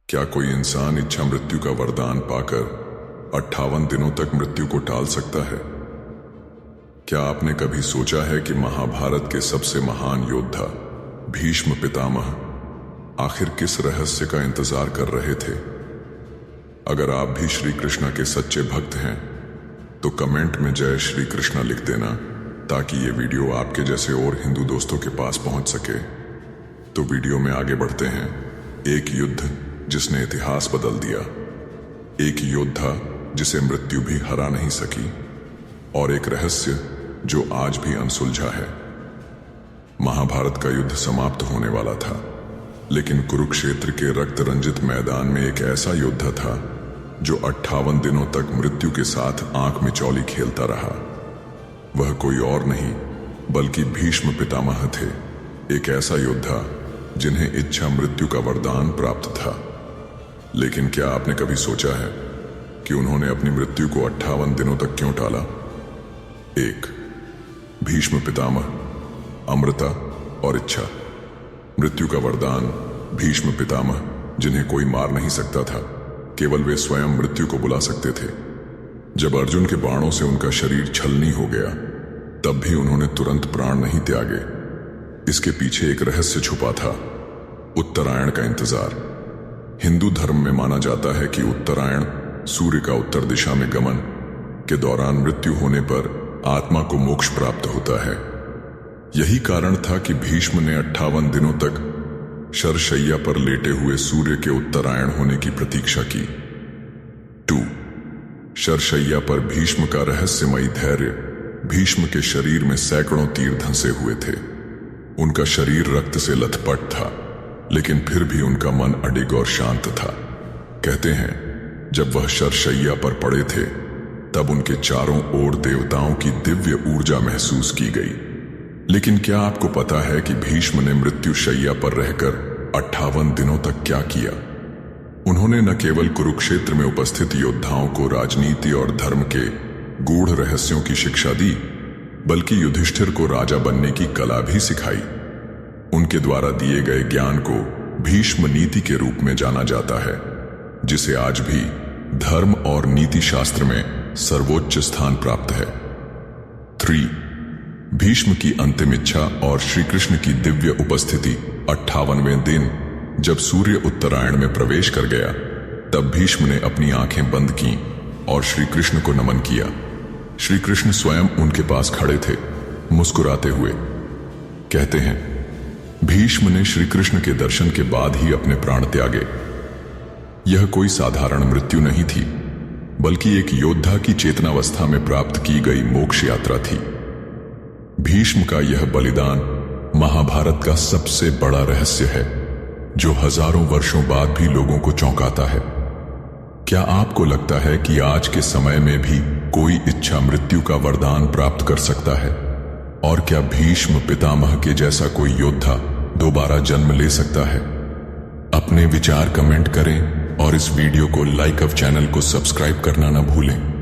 क्या कोई इंसान इच्छा मृत्यु का वरदान पाकर 58 दिनों तक मृत्यु को टाल सकता है? क्या आपने कभी सोचा है कि महाभारत के सबसे महान योद्धा भीष्म पितामह आखिर किस रहस्य का इंतजार कर रहे थे? अगर आप भी श्री कृष्ण के सच्चे भक्त हैं तो कमेंट में जय श्री कृष्ण लिख देना, ताकि ये वीडियो आपके जैसे और हिंदू दोस्तों के पास पहुंच सके। तो वीडियो में आगे बढ़ते हैं। एक युद्ध जिसने इतिहास बदल दिया, एक योद्धा जिसे मृत्यु भी हरा नहीं सकी, और एक रहस्य जो आज भी अनसुलझा है। महाभारत का युद्ध समाप्त होने वाला था, लेकिन कुरुक्षेत्र के रक्त रंजित मैदान में एक ऐसा योद्धा था जो 58 दिनों तक मृत्यु के साथ आंख मिचौली खेलता रहा। वह कोई और नहीं बल्कि भीष्म पितामह थे, एक ऐसा योद्धा जिन्हें इच्छा मृत्यु का वरदान प्राप्त था। लेकिन क्या आपने कभी सोचा है कि उन्होंने अपनी मृत्यु को 58 दिनों तक क्यों टाला? एक, भीष्म पितामह, अमृता और इच्छा। मृत्यु का वरदान भीष्म पितामह, जिन्हें कोई मार नहीं सकता था, केवल वे स्वयं मृत्यु को बुला सकते थे। जब अर्जुन के बाणों से उनका शरीर छलनी हो गया, तब भी उन्होंने तुरंत प्राण नहीं त्यागे। इसके पीछे एक रहस्य छुपा था, उत्तरायण का इंतजार। हिंदू धर्म में माना जाता है कि उत्तरायण, सूर्य का उत्तर दिशा में गमन के दौरान मृत्यु होने पर आत्मा को मोक्ष प्राप्त होता है। यही कारण था कि भीष्म ने 58 दिनों तक शरशैया पर लेटे हुए सूर्य के उत्तरायण होने की प्रतीक्षा की। 2. शरशैया पर भीष्म का रहस्यमयी धैर्य। भीष्म के शरीर में सैकड़ों तीर धंसे हुए थे। उनका शरीर रक्त से लथपथ था, लेकिन फिर भी उनका मन अडिग और शांत था। कहते हैं, जब वह शरशैया पर पड़े थे, तब उनके चारों ओर देवताओं की दिव्य ऊर्जा महसूस की गई। लेकिन क्या आपको पता है कि भीष्म ने मृत्यु शैया पर रहकर 58 दिनों तक क्या किया? उन्होंने न केवल कुरुक्षेत्र में उपस्थित योद्धाओं को राजनीति और धर्म के गूढ़ रहस्यों की शिक्षा दी, बल्कि युधिष्ठिर को राजा बनने की कला भी सिखाई। उनके द्वारा दिए गए ज्ञान को भीष्म नीति के रूप में जाना जाता है, जिसे आज भी धर्म और नीति शास्त्र में सर्वोच्च स्थान प्राप्त है। 3. भीष्म की अंतिम इच्छा और श्री कृष्ण की दिव्य उपस्थिति। 58वें दिन जब सूर्य उत्तरायण में प्रवेश कर गया, तब भीष्म ने अपनी आंखें बंद की और श्री कृष्ण को नमन किया। श्री कृष्ण स्वयं उनके पास खड़े थे, मुस्कुराते हुए। कहते हैं, भीष्म ने श्री कृष्ण के दर्शन के बाद ही अपने प्राण त्यागे। यह कोई साधारण मृत्यु नहीं थी, बल्कि एक योद्धा की चेतनावस्था में प्राप्त की गई मोक्ष यात्रा थी। भीष्म का यह बलिदान महाभारत का सबसे बड़ा रहस्य है, जो हजारों वर्षों बाद भी लोगों को चौंकाता है। क्या आपको लगता है कि आज के समय में भी कोई इच्छा मृत्यु का वरदान प्राप्त कर सकता है? और क्या भीष्म पितामह के जैसा कोई योद्धा दोबारा जन्म ले सकता है? अपने विचार कमेंट करें और इस वीडियो को लाइक और चैनल को सब्सक्राइब करना न भूलें।